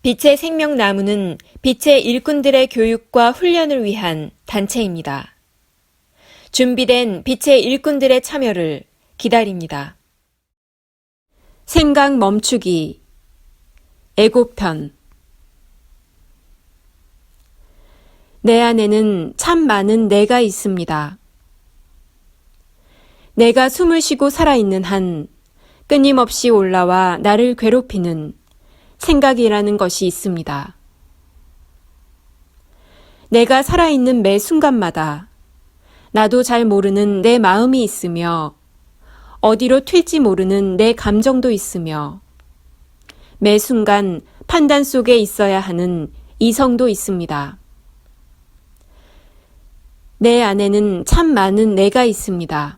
빛의 생명나무는 빛의 일꾼들의 교육과 훈련을 위한 단체입니다. 준비된 빛의 일꾼들의 참여를 기다립니다. 생각 멈추기 애고편. 내 안에는 참 많은 내가 있습니다. 내가 숨을 쉬고 살아있는 한 끊임없이 올라와 나를 괴롭히는 생각이라는 것이 있습니다. 내가 살아있는 매 순간마다 나도 잘 모르는 내 마음이 있으며 어디로 튈지 모르는 내 감정도 있으며 매 순간 판단 속에 있어야 하는 이성도 있습니다. 내 안에는 참 많은 내가 있습니다.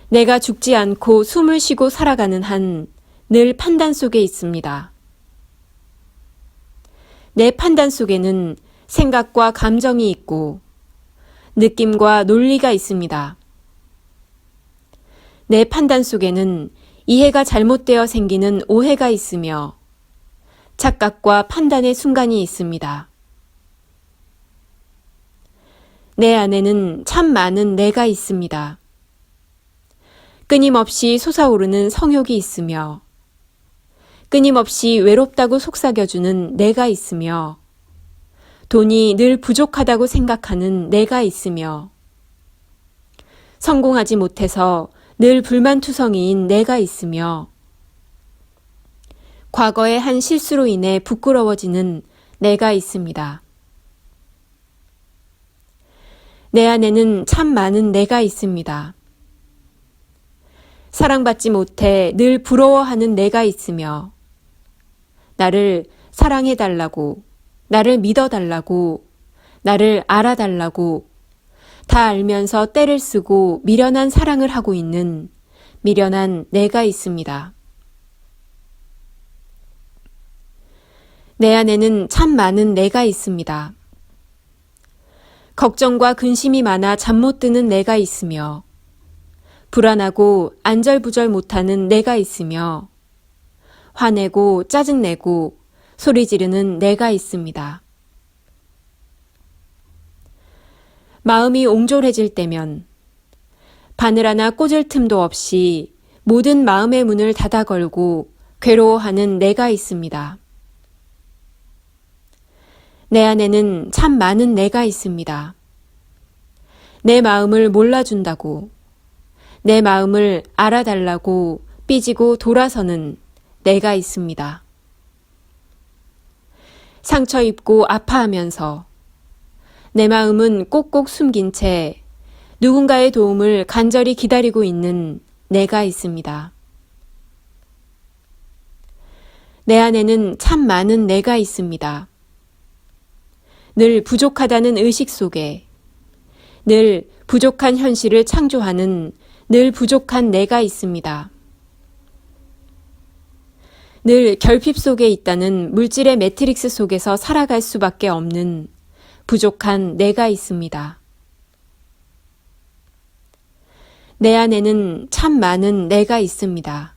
내가 죽지 않고 숨을 쉬고 살아가는 한 늘 판단 속에 있습니다. 내 판단 속에는 생각과 감정이 있고 느낌과 논리가 있습니다. 내 판단 속에는 이해가 잘못되어 생기는 오해가 있으며 착각과 판단의 순간이 있습니다. 내 안에는 참 많은 내가 있습니다. 끊임없이 솟아오르는 성욕이 있으며 끊임없이 외롭다고 속삭여주는 내가 있으며 돈이 늘 부족하다고 생각하는 내가 있으며 성공하지 못해서 늘 불만투성이인 내가 있으며 과거의 한 실수로 인해 부끄러워지는 내가 있습니다. 내 안에는 참 많은 내가 있습니다. 사랑받지 못해 늘 부러워하는 내가 있으며 나를 사랑해달라고, 나를 믿어달라고, 나를 알아달라고 다 알면서 떼를 쓰고 미련한 사랑을 하고 있는 미련한 내가 있습니다. 내 안에는 참 많은 내가 있습니다. 걱정과 근심이 많아 잠 못 드는 내가 있으며 불안하고 안절부절 못하는 내가 있으며 화내고 짜증내고 소리 지르는 내가 있습니다. 마음이 옹졸해질 때면 바늘 하나 꽂을 틈도 없이 모든 마음의 문을 닫아 걸고 괴로워하는 내가 있습니다. 내 안에는 참 많은 내가 있습니다. 내 마음을 몰라준다고, 내 마음을 알아달라고 삐지고 돌아서는 내가 있습니다. 상처 입고 아파하면서 내 마음은 꼭꼭 숨긴 채 누군가의 도움을 간절히 기다리고 있는 내가 있습니다. 내 안에는 참 많은 내가 있습니다. 늘 부족하다는 의식 속에, 늘 부족한 현실을 창조하는 늘 부족한 내가 있습니다. 늘 결핍 속에 있다는 물질의 매트릭스 속에서 살아갈 수밖에 없는 부족한 내가 있습니다. 내 안에는 참 많은 내가 있습니다.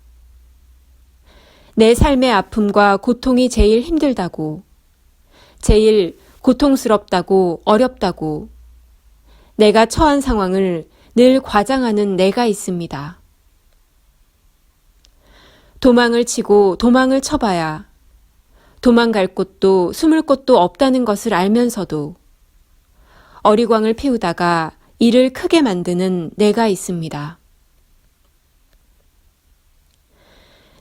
내 삶의 아픔과 고통이 제일 힘들다고, 제일 고통스럽다고, 어렵다고, 내가 처한 상황을 늘 과장하는 내가 있습니다. 도망을 치고 도망을 쳐봐야 도망갈 곳도 숨을 곳도 없다는 것을 알면서도 어리광을 피우다가 일을 크게 만드는 내가 있습니다.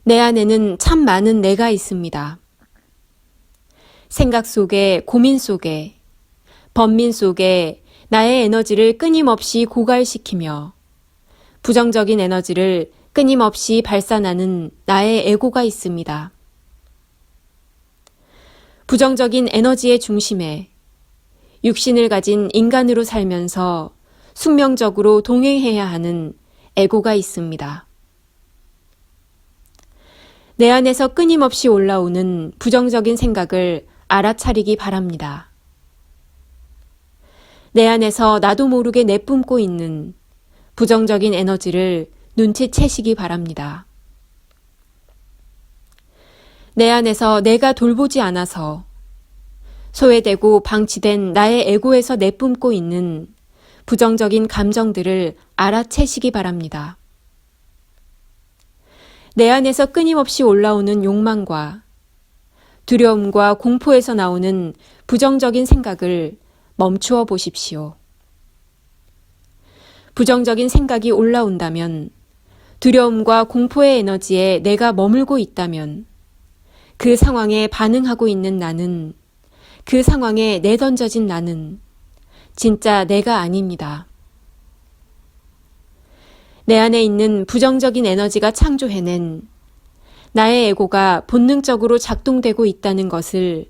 내 안에는 참 많은 내가 있습니다. 생각 속에, 고민 속에, 번민 속에 나의 에너지를 끊임없이 고갈시키며 부정적인 에너지를 끊임없이 발산하는 나의 에고가 있습니다. 부정적인 에너지의 중심에 육신을 가진 인간으로 살면서 숙명적으로 동행해야 하는 에고가 있습니다. 내 안에서 끊임없이 올라오는 부정적인 생각을 알아차리기 바랍니다. 내 안에서 나도 모르게 내뿜고 있는 부정적인 에너지를 눈치채시기 바랍니다. 내 안에서 내가 돌보지 않아서 소외되고 방치된 나의 에고에서 내뿜고 있는 부정적인 감정들을 알아채시기 바랍니다. 내 안에서 끊임없이 올라오는 욕망과 두려움과 공포에서 나오는 부정적인 생각을 멈추어 보십시오. 부정적인 생각이 올라온다면, 두려움과 공포의 에너지에 내가 머물고 있다면, 그 상황에 반응하고 있는 나는, 그 상황에 내던져진 나는 진짜 내가 아닙니다. 내 안에 있는 부정적인 에너지가 창조해낸 나의 에고가 본능적으로 작동되고 있다는 것을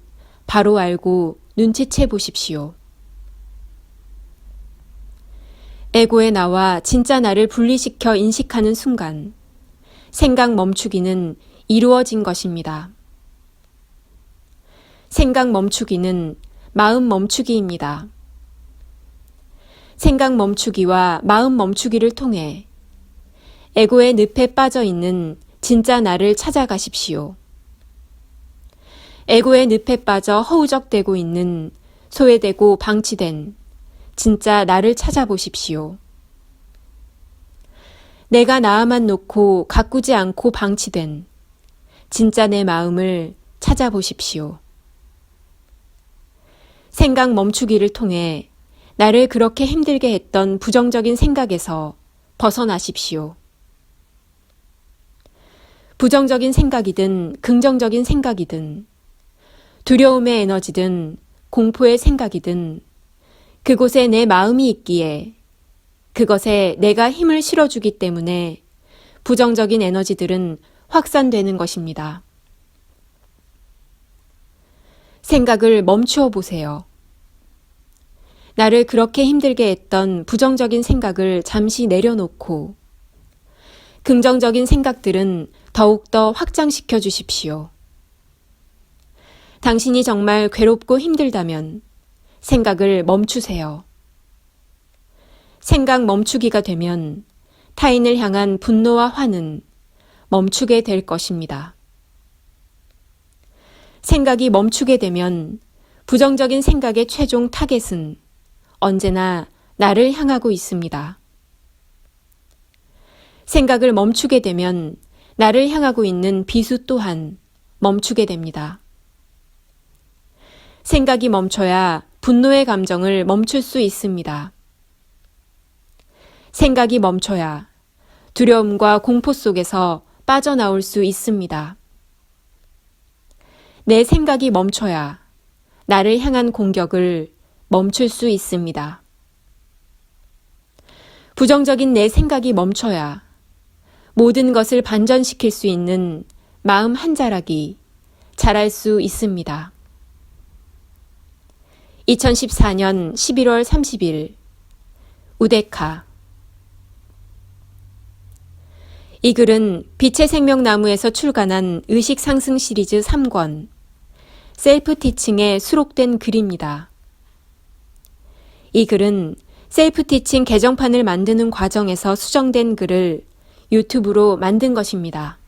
바로 알고 눈치채 보십시오. 에고의 나와 진짜 나를 분리시켜 인식하는 순간 생각 멈추기는 이루어진 것입니다. 생각 멈추기는 마음 멈추기입니다. 생각 멈추기와 마음 멈추기를 통해 에고의 늪에 빠져 있는 진짜 나를 찾아가십시오. 에고의 늪에 빠져 허우적대고 있는 소외되고 방치된 진짜 나를 찾아보십시오. 내가 나만 놓고 가꾸지 않고 방치된 진짜 내 마음을 찾아보십시오. 생각 멈추기를 통해 나를 그렇게 힘들게 했던 부정적인 생각에서 벗어나십시오. 부정적인 생각이든 긍정적인 생각이든 두려움의 에너지든 공포의 생각이든 그곳에 내 마음이 있기에 그것에 내가 힘을 실어주기 때문에 부정적인 에너지들은 확산되는 것입니다. 생각을 멈추어 보세요. 나를 그렇게 힘들게 했던 부정적인 생각을 잠시 내려놓고 긍정적인 생각들은 더욱더 확장시켜 주십시오. 당신이 정말 괴롭고 힘들다면 생각을 멈추세요. 생각 멈추기가 되면 타인을 향한 분노와 화는 멈추게 될 것입니다. 생각이 멈추게 되면 부정적인 생각의 최종 타겟은 언제나 나를 향하고 있습니다. 생각을 멈추게 되면 나를 향하고 있는 비수 또한 멈추게 됩니다. 생각이 멈춰야 분노의 감정을 멈출 수 있습니다. 생각이 멈춰야 두려움과 공포 속에서 빠져나올 수 있습니다. 내 생각이 멈춰야 나를 향한 공격을 멈출 수 있습니다. 부정적인 내 생각이 멈춰야 모든 것을 반전시킬 수 있는 마음 한 자락이 자랄 수 있습니다. 2014년 11월 30일 우데카. 이 글은 빛의 생명나무에서 출간한 의식 상승 시리즈 3권 셀프 티칭에 수록된 글입니다. 이 글은 셀프 티칭 개정판을 만드는 과정에서 수정된 글을 유튜브로 만든 것입니다.